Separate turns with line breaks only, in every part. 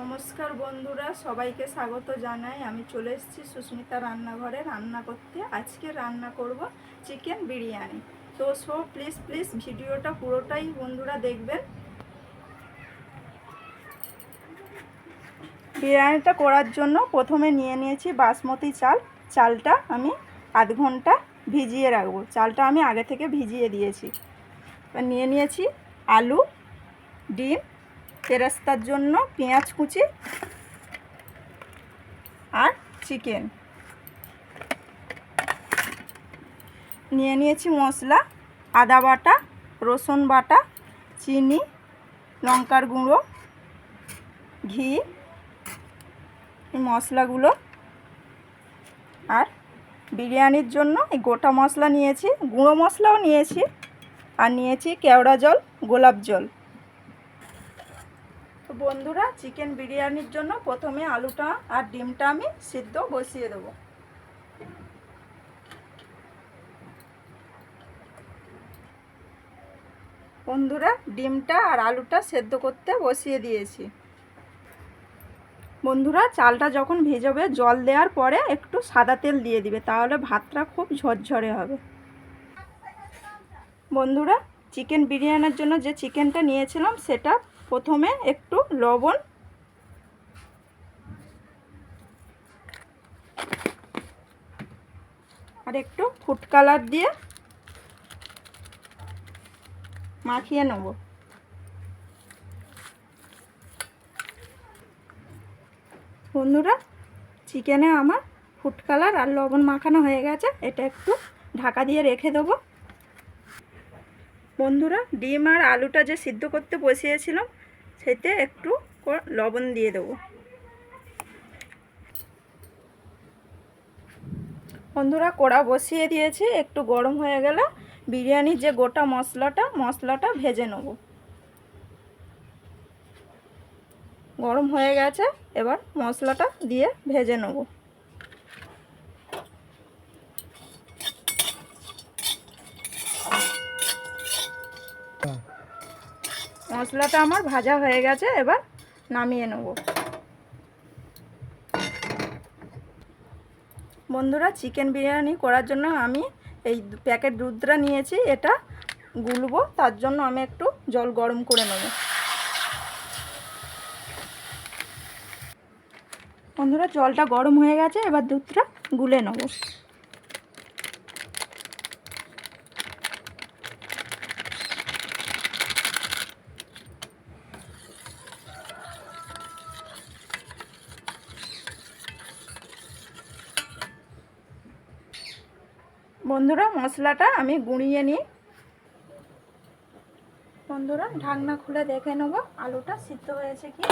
নমস্কার বন্ধুরা, সবাইকে স্বাগত জানাই। আমি চলে এসেছি সুস্মিতা রান্নাঘরে রান্না করতে। আজকে রান্না করব চিকেন বিরিয়ানি। তো প্লিজ ভিডিওটা পুরোটাই বন্ধুরা দেখবেন। বিরিয়ানিটা করার জন্য প্রথমে নিয়ে নিয়েছি বাসমতি চাল। চালটা আমি আধ ঘন্টা ভিজিয়ে রাখবো। চালটা আমি আগে থেকে ভিজিয়ে দিয়েছি। নিয়ে নিয়েছি আলু, ডিম, বেরেস্তার জন্য পেঁয়াজ কুচি আর চিকেন। নিয়ে নিয়েছি মশলা, আদা বাটা, রসুন বাটা, চিনি, লঙ্কার গুঁড়ো, ঘি, মশলাগুলো। আর বিরিয়ানির জন্য এই গোটা মশলা নিয়েছি, গুঁড়ো মশলাও নিয়েছি, আর নিয়েছি কেওড়া জল, গোলাপ জল। তো বন্ধুরা, চিকেন বিরিয়ানির জন্য প্রথমে আলুটা আর ডিমটা আমি সিদ্ধ বসিয়ে দেবো। বন্ধুরা, ডিমটা আর আলুটা সেদ্ধ করতে বসিয়ে দিয়েছি। বন্ধুরা, চালটা যখন ভেজাবে জল দেওয়ার পরে একটু সাদা তেল দিয়ে দিবে, তাহলে ভাতটা খুব ঝরঝরে হবে। বন্ধুরা, চিকেন বিরিয়ানির জন্য যে চিকেনটা নিয়েছিলাম সেটা প্রথমে একটু লবণ আর একটু ফুড কালার দিয়ে মাখিয়ে নেব। বন্ধুরা, চিকেনে আমার ফুড কালার আর লবণ মাখানো হয়ে গেছে। এটা একটু ঢাকা দিয়ে রেখে দেবো। বন্ধুরা, ডিম আর আলুটা যে সিদ্ধ করতে বসিয়েছিলাম সেতে একটু লবণ দিয়ে দেবো। বন্ধুরা, কড়া বসিয়ে দিয়েছি, একটু গরম হয়ে গেলে বিরিয়ানির যে গোটা মশলাটা ভেজে নেব। গরম হয়ে গেছে, এবার মশলাটা দিয়ে ভেজে নেব। মশলাটা আমার ভাজা হয়ে গেছে, এবার নামিয়ে নেব। বন্ধুরা, চিকেন বিরিয়ানি করার জন্য আমি এই প্যাকেট দুধটা নিয়েছি, এটা গুলবো। তার জন্য আমি একটু জল গরম করে নেব। বন্ধুরা, জলটা গরম হয়ে গেছে, এবার দুধটা গুলে নেব। বন্ধুরা, মশলাটা আমি গুঁড়িয়ে নিই। বন্ধুরা, ঢাকনা খুলে দেখে নেব আলুটা সিদ্ধ হয়েছে কি।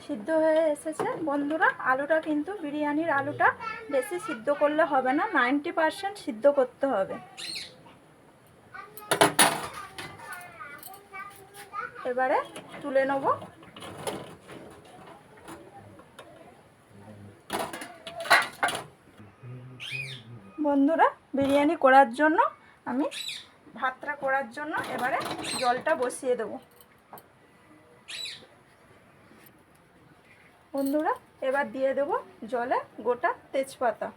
সিদ্ধ হয়ে এসেছে। বন্ধুরা, আলুটা কিন্তু বিরিয়ানির আলুটা বেশি সিদ্ধ করলে হবে না, 90% সিদ্ধ করতে হবে। এবারে তুলে নেব। বন্ধুরা, বিরিয়ানি করার জন্য আমি ভাতটা করার জন্য এবারে জলটা বসিয়ে দেব। বন্ধুরা, এবার দিয়ে দেব জলে গোটা তেজপাতা,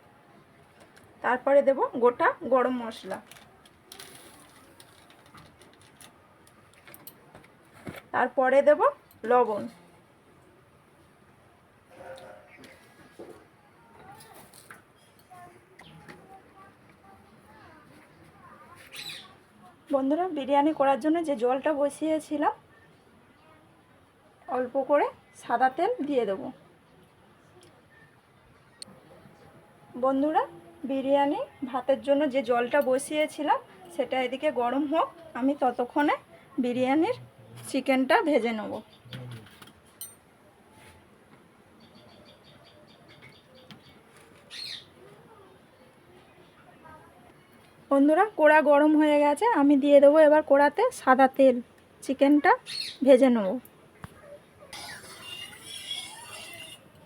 তারপরে দেব গোটা গরম মশলা, তারপরে দেব লবণ। বন্ধুরা, বিরিয়ানি করার জন্য যে জলটা বসিয়েছিলাম অল্প করে সাদা তেল দিয়ে দেব। বন্ধুরা, বিরিয়ানি ভাতের জন্য যে জলটা বসিয়েছিলাম সেটা এদিকে গরম হোক, আমি ততক্ষণে বিরিয়ানির চিকেনটা ভেজে নেব। বন্ধুরা, কড়া গরম হয়ে গেছে, আমি দিয়ে দেবো এবার কড়াতে সাদা তেল। চিকেনটা ভেজে নেব।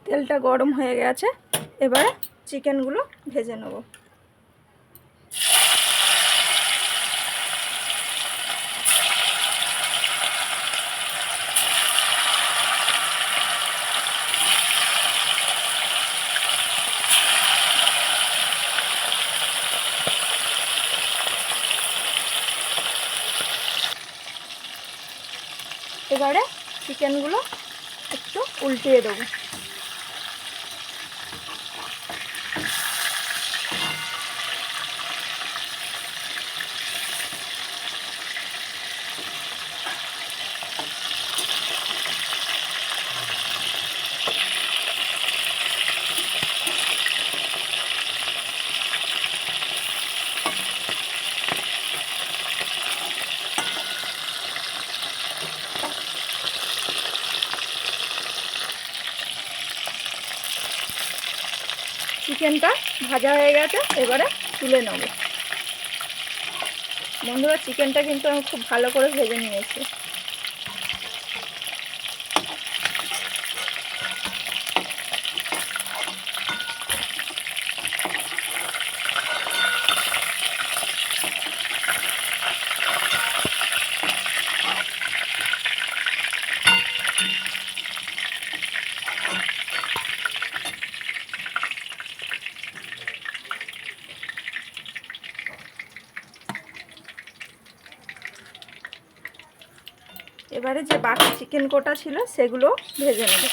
তেলটা গরম হয়ে গেছে, এবারে চিকেনগুলো ভেজে নেব। এবারে চিকেনগুলো একটু উল্টিয়ে দেবো। চিকেনটা ভাজা হয়ে গেছে, এবারে তুলে নেব। বন্ধুরা, চিকেনটা কিন্তু আমি খুব ভালো করে ভেজে নিয়েছি। এবারে যে বাকি চিকেন কোটা ছিল সেগুলো ভেজে নেব।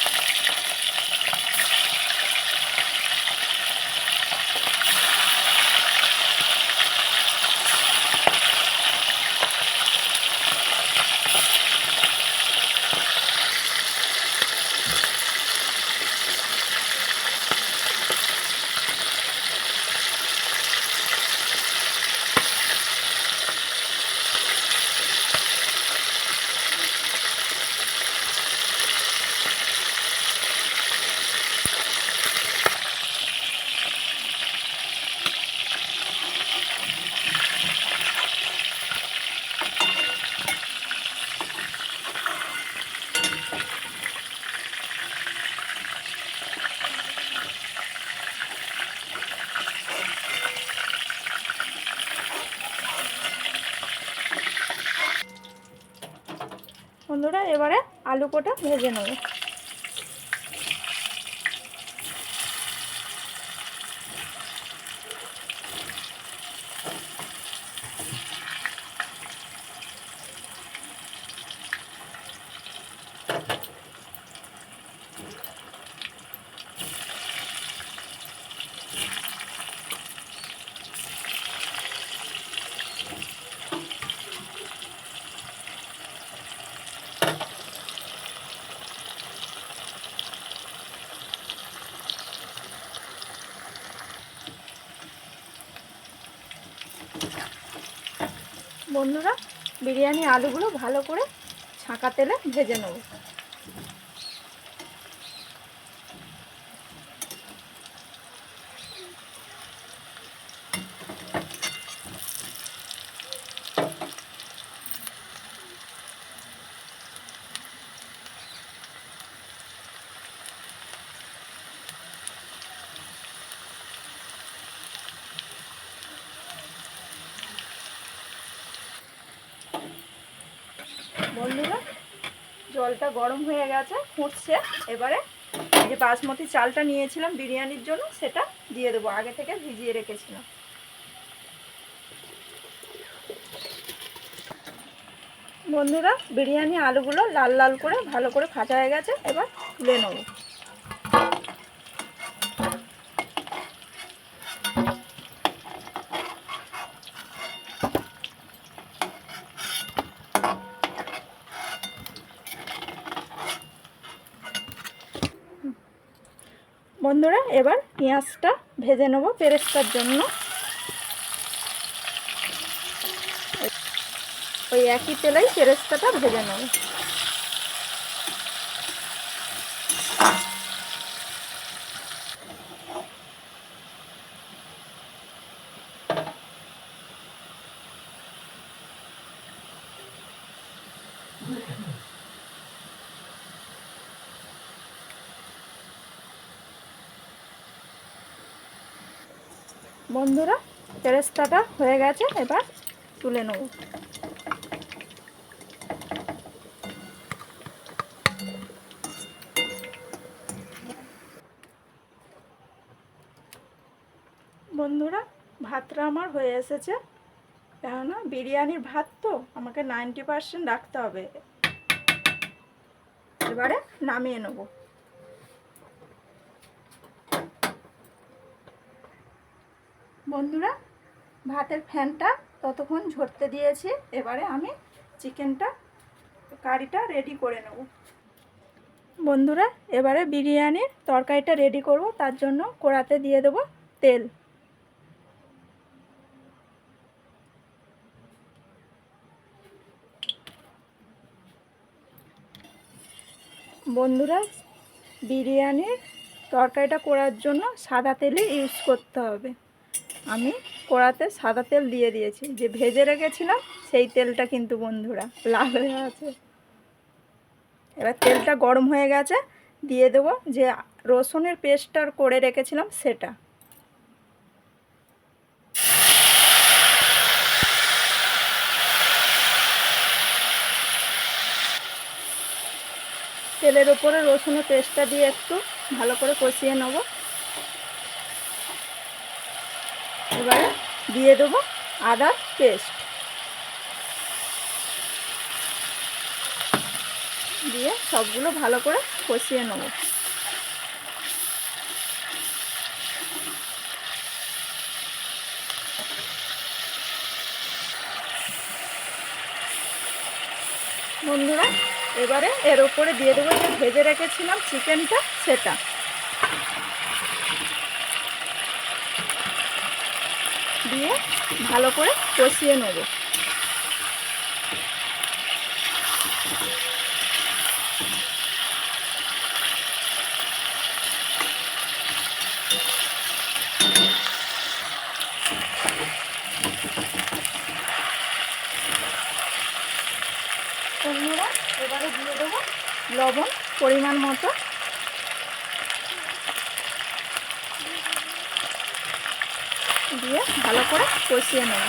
বন্ধুরা, এবারে আলু কোটা ভেজে নেব। বন্ধুরা, বিরিয়ানি আলুগুলো ভালো করে ছাঁকা তেলে ভেজে নেব। বন্ধুরা, জলটা গরম হয়ে গেছে, ফুটছে। এবারে যে বাসমতি চালটা নিয়েছিলাম বিরিয়ানির জন্য সেটা দিয়ে দেবো, আগে থেকে ভিজিয়ে রেখেছিলাম। বন্ধুরা, বিরিয়ানি আলুগুলো লাল লাল করে ভালো করে ভাজা হয়ে গেছে, এবার তুলে নেব। বন্ধুরা, এবার পেঁয়াজটা ভেজে নেব পেরেস্তার জন্য। ওই একই তেলেই পেরেস্তাটা ভেজে নেব। বন্ধুরা, পেরেস্তাটা হয়ে গেছে, এবার তুলে নেব। বন্ধুরা, ভাতটা আমার হয়ে এসেছে। কেননা বিরিয়ানির ভাত তো আমাকে 90% রাখতে হবে। এবারে নামিয়ে নেব। বন্ধুরা, ভাতের ফ্যানটা ততক্ষণ ঝরতে দিয়েছি। এবারে আমি চিকেনটা কারিটা রেডি করে নেব। বন্ধুরা, এবারে বিরিয়ানির তরকারিটা রেডি করব। তার জন্য কড়াতে দিয়ে দেব তেল। বন্ধুরা, বিরিয়ানির তরকারিটা করার জন্য সাদা তেলই ইউজ করতে হবে। আমি কড়াতে সাদা তেল দিয়ে দিয়েছি। যে ভেজে রেখেছিলাম সেই তেলটা কিন্তু বন্ধুরা লাল হয়ে আছে। এবার তেলটা গরম হয়ে গেছে, দিয়ে দেবো যে রসুনের পেস্টটা করে রেখেছিলাম সেটা। তেলের ওপরে রসুনের পেস্টটা দিয়ে একটু ভালো করে কষিয়ে নেব। এবারে দিয়ে দেবো আদার পেস্ট, দিয়ে সবগুলো ভালো করে কষিয়ে নেব। বন্ধুরা, এবারে এর ওপরে দিয়ে দেবো যে ভেজে রেখেছিলাম চিকেনটা সেটা। দিয়ে ভালো করে কষিয়ে নেব। বন্ধুরা, এবারে দিয়ে দেবো লবণ পরিমাণ মতো। দিয়ে ভালো করে কষিয়ে নেব।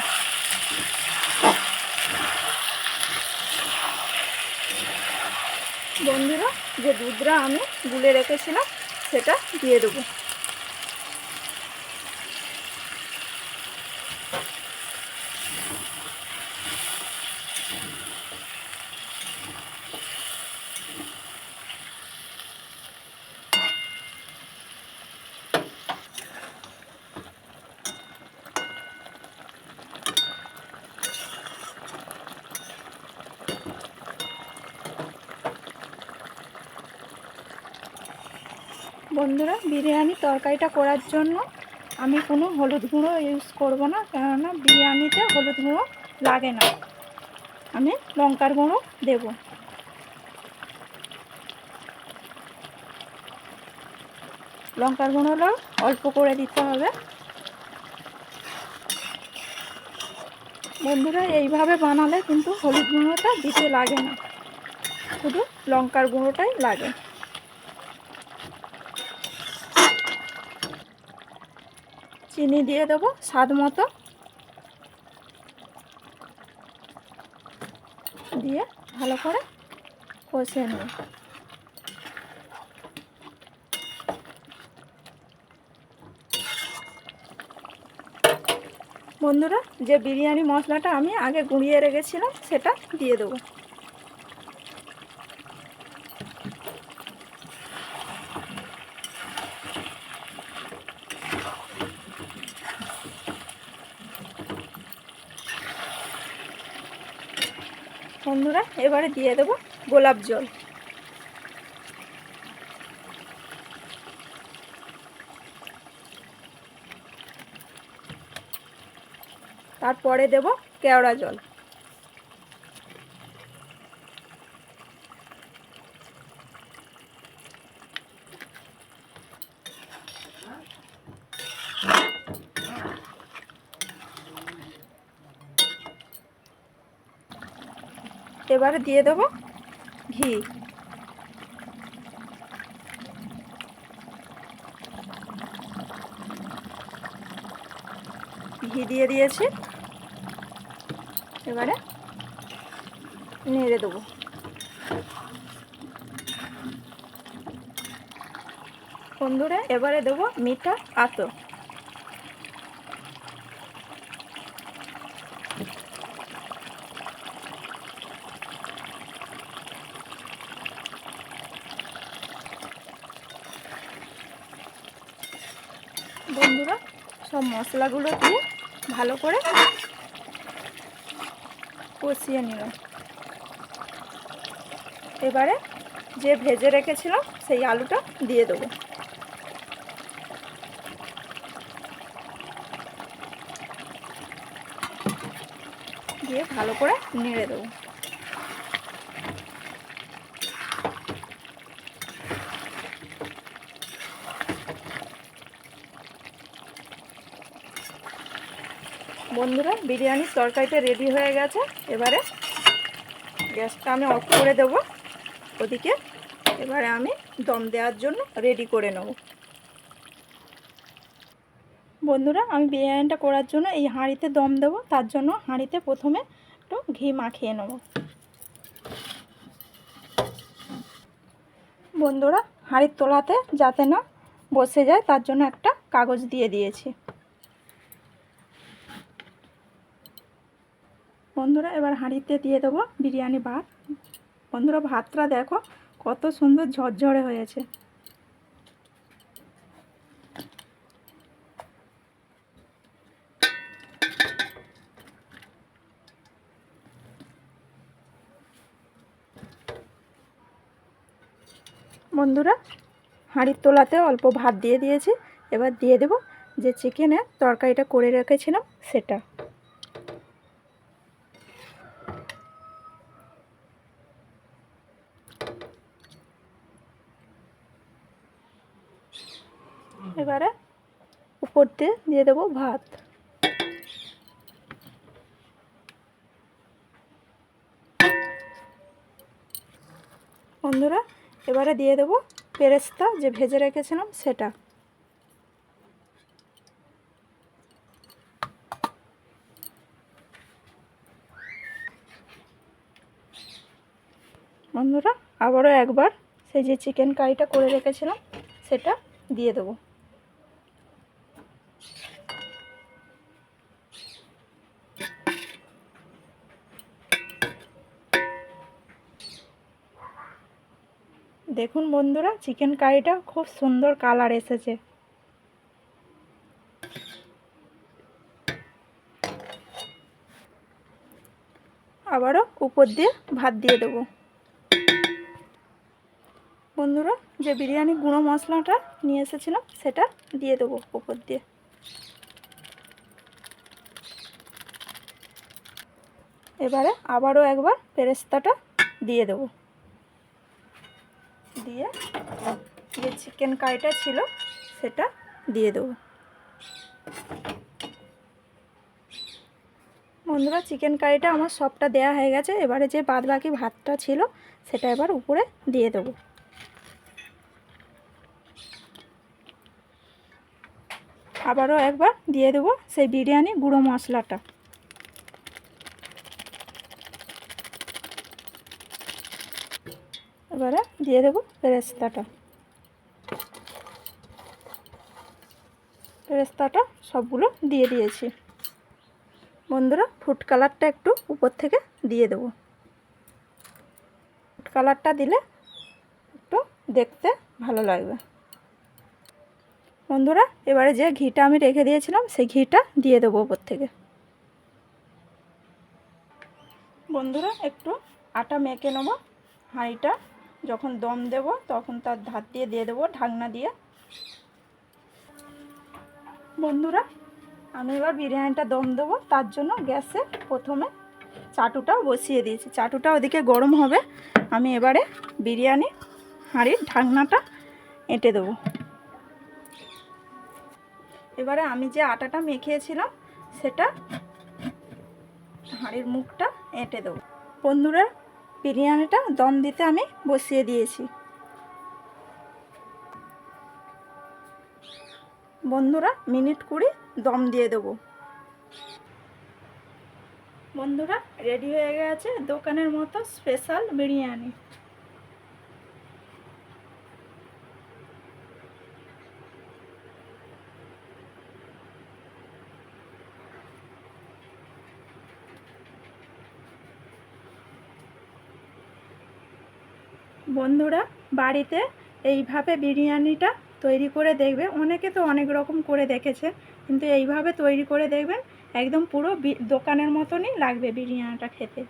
বন্ধুরা, যে দুধটা আমি গুলে রেখেছিলাম সেটা দিয়ে দেবো। বন্ধুরা, বিরিয়ানি তরকারিটা করার জন্য আমি কোনো হলুদ গুঁড়ো ইউজ করব না, কেননা বিরিয়ানিতে হলুদ গুঁড়ো লাগে না। আমি লঙ্কার গুঁড়ো দেব। লঙ্কার গুঁড়োটা অল্প করে দিতে হবে। বন্ধুরা, এইভাবে বানালে কিন্তু হলুদ গুঁড়োটা দিতে লাগে না, শুধু লঙ্কার গুঁড়োটাই লাগে। চিনি দিয়ে দেবো স্বাদ মতো, দিয়ে ভালো করে কষিয়ে নেব। বন্ধুরা, যে বিরিয়ানি মশলাটা আমি আগে গুঁড়িয়ে রেখেছিলাম সেটা দিয়ে দেবো। বন্ধুরা, এবারে দিয়ে দেবো গোলাপ জল। তারপরে দেব কেওড়া জল। এবারে দিয়ে দেব ঘি। ঘি দিয়ে দিয়েছি, এবারে নেড়ে দেবো। বন্ধুরা, এবারে দেবো মিঠা আতর। বন্ধুরা সব মশলাগুলো দিয়ে ভালো করে কষিয়ে নিলাম। এবারে যে ভেজে রেখেছিলাম সেই আলুটা দিয়ে দেবো। দিয়ে ভালো করে নেড়ে দেবো। বন্ধুরা বিরিয়ানির তরকারিটা রেডি হয়ে গেছে। এবারে গ্যাসটা আমি অফ করে দেবো। ওদিকে এবারে আমি দম দেওয়ার জন্য রেডি করে নেব। বন্ধুরা আমি বিরিয়ানিটা করার জন্য এই হাঁড়িতে দম দেবো। তার জন্য হাঁড়িতে প্রথমে একটু ঘি মাখিয়ে নেব। বন্ধুরা হাঁড়ির তলাতে যাতে না বসে যায় তার জন্য একটা কাগজ দিয়ে দিয়েছি। বন্ধুরা এবার হাঁড়িতে দিয়ে দেবো বিরিয়ানি ভাত। বন্ধুরা ভাতটা দেখো কত সুন্দর ঝরঝরে হয়েছে। বন্ধুরা হাঁড়ির তোলাতে অল্প ভাত দিয়ে দিয়েছি। এবার দিয়ে দেব যে চিকেনের তরকারিটা করে রেখেছিলাম সেটা। এবারে উপর দিয়ে দেবো ভাত। বন্ধুরা এবারে দিয়ে দেবো পেরেস্তা যে ভেজে রেখেছিলাম সেটা। বন্ধুরা আবারও একবার সেই যে চিকেন কারিটা করে রেখেছিলাম সেটা দিয়ে দেবো। দেখুন বন্ধুরা চিকেন কারিটা খুব সুন্দর কালার এসেছে। আবারও উপর দিয়ে ভাত দিয়ে দেবো। বন্ধুরা যে বিরিয়ানি গুঁড়ো মশলাটা নিয়ে এসেছিলাম সেটা দিয়ে দেবো উপর দিয়ে। এবারে আবারও একবার পেরেস্তাটা দিয়ে দেবো। দিয়ে যে চিকেন কারিটা ছিল সেটা দিয়ে দেবো। বন্ধুরা চিকেন কারিটা আমার সবটা দেয়া হয়ে গেছে। এবারে যে বাদ বাকি ভাতটা ছিল সেটা এবার উপরে দিয়ে দেবো। আবারও একবার দিয়ে দেবো সেই বিরিয়ানি গুঁড়ো মশলাটা। এবারে দিয়ে দেবো পেরেস্তাটা। পেরেস্তাটা সবগুলো দিয়ে দিয়েছি। বন্ধুরা ফুড কালারটা একটু উপর থেকে দিয়ে দেবো। ফুড কালারটা দিলে একটু দেখতে ভালো লাগবে। বন্ধুরা এবারে যে ঘিটা আমি রেখে দিয়েছিলাম সেই ঘিটা দিয়ে দেবো উপর থেকে। বন্ধুরা একটু আটা মেখে নেব। হাঁড়িটা যখন দম দেব তখন তার ধার দিয়ে দেবো ঢাকনা দিয়ে। বন্ধুরা আমি এবার বিরিয়ানিটা দম দেবো তার জন্য গ্যাসে প্রথমে চাটুটা বসিয়ে দিয়েছি। চাটুটা ওদিকে গরম হবে। আমি এবারে বিরিয়ানি হাঁড়ির ঢাকনাটা এঁটে দেবো। এবারে আমি যে আটাটা মেখেছিলাম সেটা হাঁড়ির মুখটা এঁটে দেবো। বন্ধুরা বিরিয়ানিটা দম দিতে আমি বসিয়ে দিয়েছি। বন্ধুরা মিনিট 20 দম দিয়ে দেবো। বন্ধুরা রেডি হয়ে গেছে দোকানের মতো স্পেশাল বিরিয়ানি। বন্ধুরা বাড়িতে এইভাবে বিরিয়ানিটা তৈরি করে দেখবে। অনেকে তো অনেক রকম করে দেখেছে, কিন্তু এইভাবে তৈরি করে দেখবেন, একদম পুরো দোকানের মতনই লাগবে বিরিয়ানিটা খেতে।